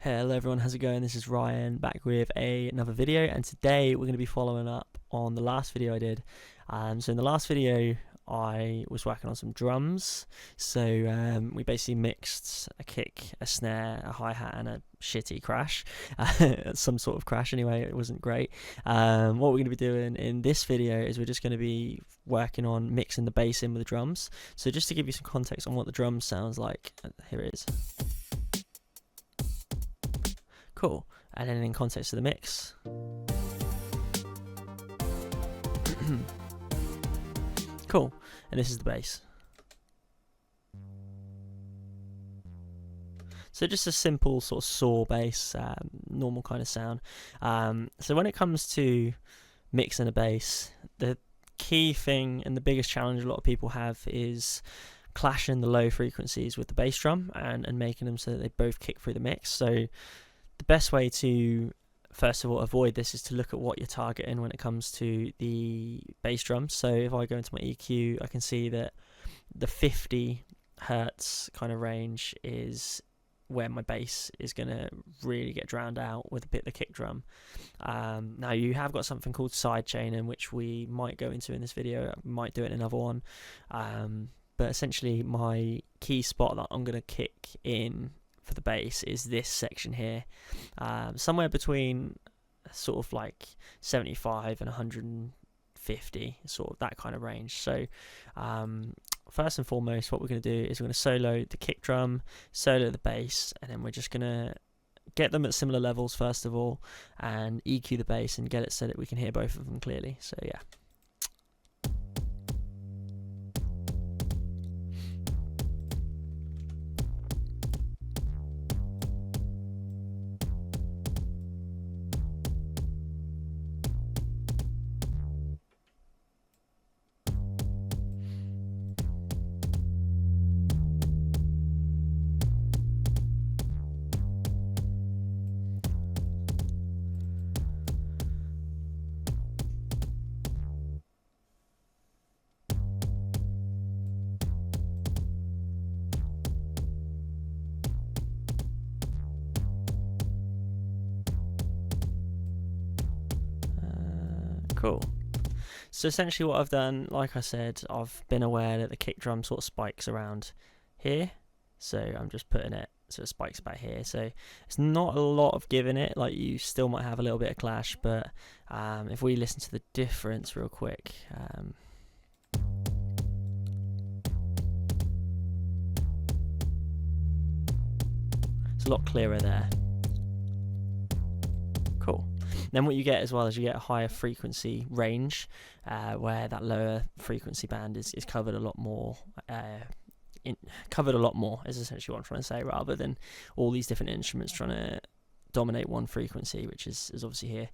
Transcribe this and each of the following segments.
Hello everyone, how's it going? This is Ryan back with another video, and today we're going to be following up on the last video I did. So in the last video I was working on some drums, so we basically mixed a kick, a snare, a hi-hat and a shitty crash, some sort of crash anyway. It wasn't great. What we're going to be doing in this video is we're just going to be working on mixing the bass in with the drums. So just to give you some context on what the drums sounds like, here it is. Cool. And then in context of the mix. Cool. And this is the bass. So just a simple sort of saw bass, normal kind of sound. So when it comes to mixing a bass, the key thing and the biggest challenge a lot of people have is clashing the low frequencies with the bass drum and making them so that they both kick through the mix. So the best way to, first of all, avoid this is to look at what you're targeting when it comes to the bass drum. So if I go into my EQ, I can see that the 50 hertz kind of range is where my bass is going to really get drowned out with a bit of the kick drum. Now you have got something called sidechaining, which we might go into in this video. I might do it in another one. But essentially my key spot that I'm going to kick in for the bass is this section here, somewhere between sort of like 75 and 150, sort of that kind of range. So first and foremost, what we're going to do is we're going to solo the kick drum, solo the bass, and then we're just going to get them at similar levels first of all, and EQ the bass and get it so that we can hear both of them clearly. So yeah. Cool. So essentially what I've done, like I said, I've been aware that the kick drum sort of spikes around here. So I'm just putting it so it spikes about here. So it's not a lot of giving it, like you still might have a little bit of clash, but if we listen to the difference real quick. It's a lot clearer there. Cool. Then what you get as well is you get a higher frequency range, where that lower frequency band is covered a lot more. Covered a lot more is essentially what I'm trying to say, rather than all these different instruments trying to dominate one frequency, which is obviously here.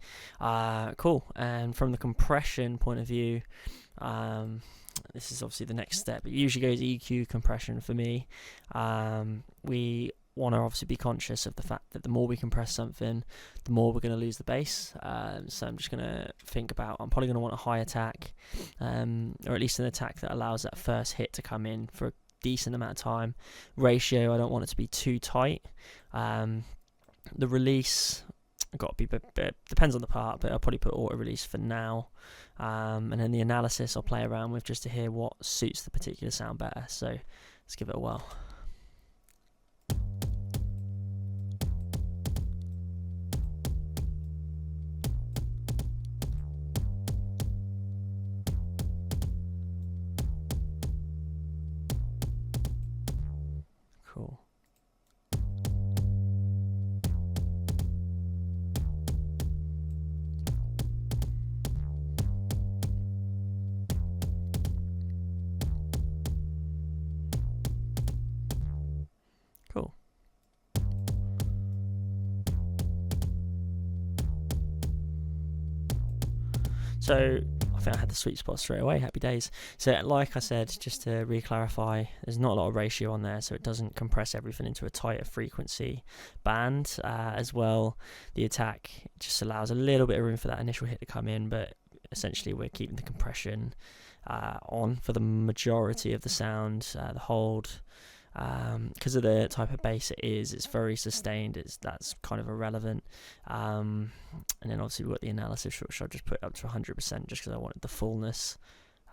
Cool. And from the compression point of view, this is obviously the next step. It usually goes EQ compression for me. We want to obviously be conscious of the fact that the more we compress something, the more we're going to lose the bass. So I'm just going to think about, I'm probably going to want a high attack, or at least an attack that allows that first hit to come in for a decent amount of time. Ratio, I don't want it to be too tight. The release, got to be, depends on the part, but I'll probably put auto release for now. And then the analysis I'll play around with just to hear what suits the particular sound better. So let's give it a whirl. Cool. Cool. So I think I had the sweet spot straight away. Happy days. So like I said, just to re-clarify, there's not a lot of ratio on there, so it doesn't compress everything into a tighter frequency band. As well, the attack just allows a little bit of room for that initial hit to come in, but essentially we're keeping the compression on for the majority of the sound, the hold, because of the type of bass it is, it's very sustained. That's kind of irrelevant. And then obviously we've got the analysis, which I'll just put up to 100% just because I wanted the fullness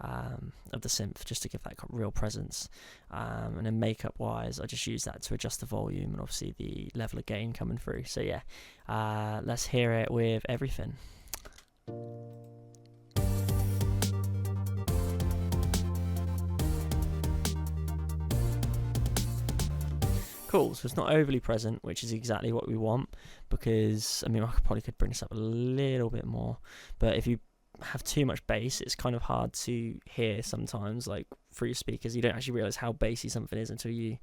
of the synth, just to give that real presence. And then makeup wise, I just use that to adjust the volume and obviously the level of gain coming through. So yeah, let's hear it with everything. Cool, so it's not overly present, which is exactly what we want, because I mean, I probably could bring this up a little bit more, but if you have too much bass, it's kind of hard to hear sometimes, like through your speakers. You don't actually realize how bassy something is until you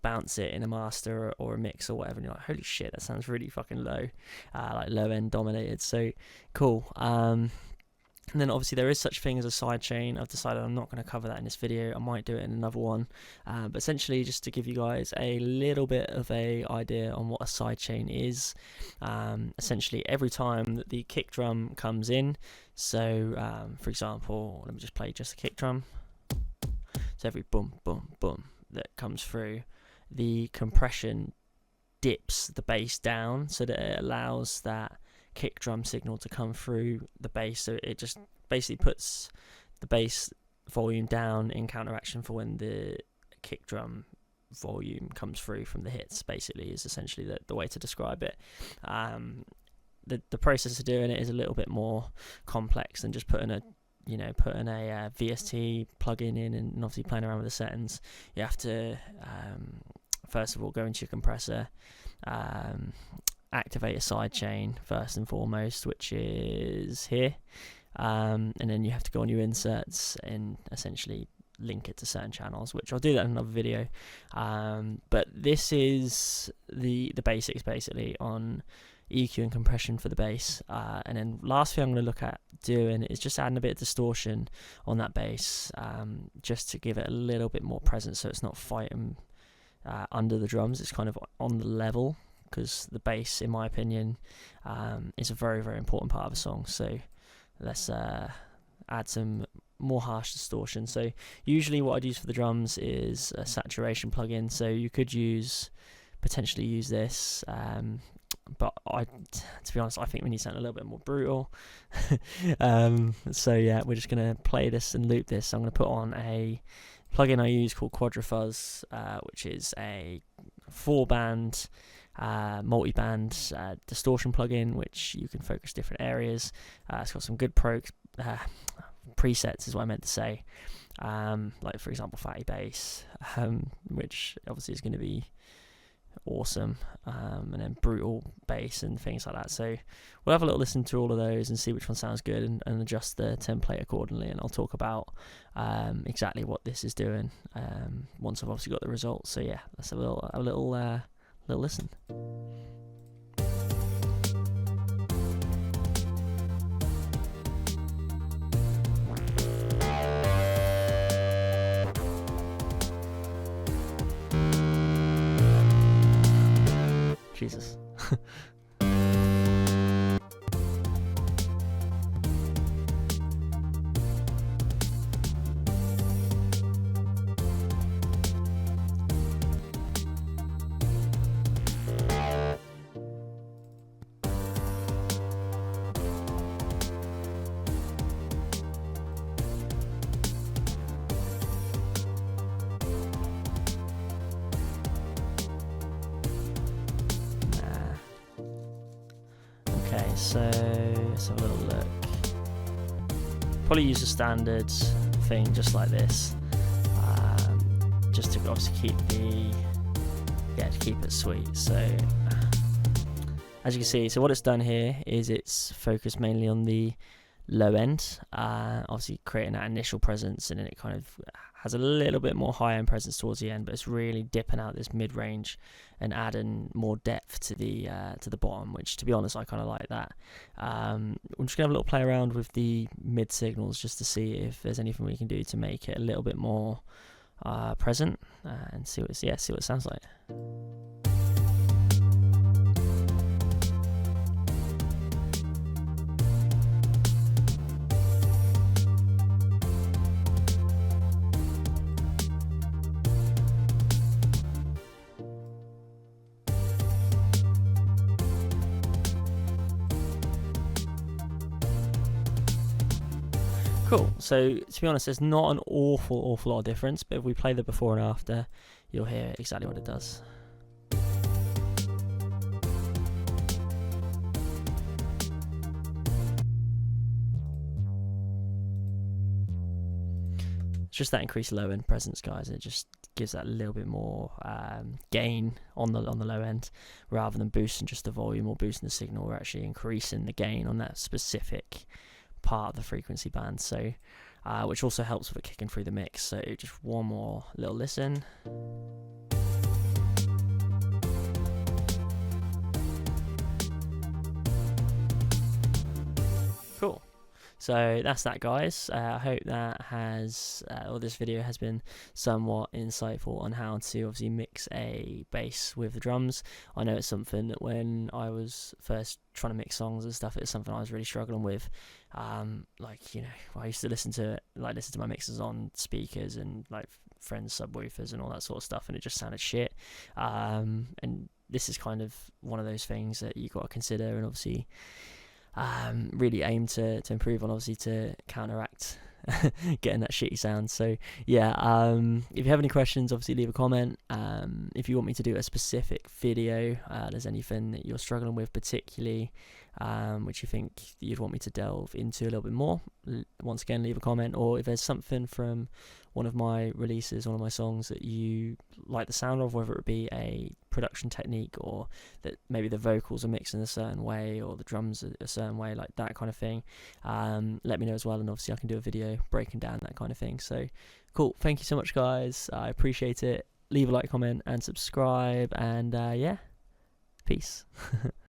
bounce it in a master or a mix or whatever, and you're like, holy shit, that sounds really fucking low, like low end dominated. So cool. And then obviously there is such thing as a sidechain. I've decided I'm not going to cover that in this video. I might do it in another one. But essentially, just to give you guys a little bit of a idea on what a sidechain is. Essentially, every time that the kick drum comes in, so for example, let me just play just a kick drum. So every boom, boom, boom that comes through, the compression dips the bass down so that it allows that kick drum signal to come through the bass. So it just basically puts the bass volume down in counteraction for when the kick drum volume comes through from the hits, basically, is essentially the way to describe it. The process of doing it is a little bit more complex than just putting a VST plugin in and obviously playing around with the settings. You have to first of all go into your compressor, activate a sidechain first and foremost, which is here, and then you have to go on your inserts and essentially link it to certain channels, which I'll do that in another video. But this is the basics basically on EQ and compression for the bass. And then last thing I'm going to look at doing is just adding a bit of distortion on that bass, just to give it a little bit more presence, so it's not fighting under the drums. It's kind of on the level, because the bass, in my opinion, is a very, very important part of a song. So let's add some more harsh distortion. So usually what I'd use for the drums is a saturation plugin. So you could potentially use this, but to be honest, I think we need something a little bit more brutal. So yeah, we're just going to play this and loop this. So I'm going to put on a plugin I use called Quadrafuzz, which is a 4-band multi-band distortion plugin, which you can focus different areas. It's got some good presets, is what I meant to say, like for example fatty bass, which obviously is going to be awesome, and then brutal bass and things like that. So we'll have a little listen to all of those and see which one sounds good, and adjust the template accordingly, and I'll talk about exactly what this is doing once I've obviously got the results. So yeah, let's have a little listen. Jesus. Okay, so let's have a little look. Probably use a standard thing just like this, just to obviously keep it sweet. So as you can see, so what it's done here is it's focused mainly on the low end, obviously creating that initial presence, and then it kind of has a little bit more high end presence towards the end, but it's really dipping out this mid range and adding more depth to the bottom, which, to be honest, I kind of like that. I'm just gonna have a little play around with the mid signals just to see if there's anything we can do to make it a little bit more present, and see what it sounds like. Cool. So to be honest, there's not an awful lot of difference, but if we play the before and after, you'll hear exactly what it does. It's just that increased low end presence, guys. It just gives that a little bit more gain on the low end, rather than boosting just the volume or boosting the signal. We're actually increasing the gain on that specific part of the frequency band. So which also helps with kicking through the mix. So just one more little listen. Cool. So that's that, guys. I hope that has, or this video has been somewhat insightful on how to obviously mix a bass with the drums. I know it's something that when I was first trying to mix songs and stuff, it's something I was really struggling with. Like, you know, I used to listen to my mixes on speakers and like friends' subwoofers and all that sort of stuff, and it just sounded shit. And this is kind of one of those things that you got to consider, and obviously really aim to improve on, obviously, to counteract getting that shitty sound. So yeah, if you have any questions, obviously leave a comment. If you want me to do a specific video, there's anything that you're struggling with particularly, which you think you'd want me to delve into a little bit more, once again leave a comment. Or if there's something from one of my releases, one of my songs that you like the sound of, whether it be a production technique or that maybe the vocals are mixed in a certain way or the drums are a certain way, like that kind of thing, let me know as well, and obviously I can do a video breaking down that kind of thing. So cool, thank you so much, guys. I appreciate it. Leave a like, comment and subscribe, and yeah, peace.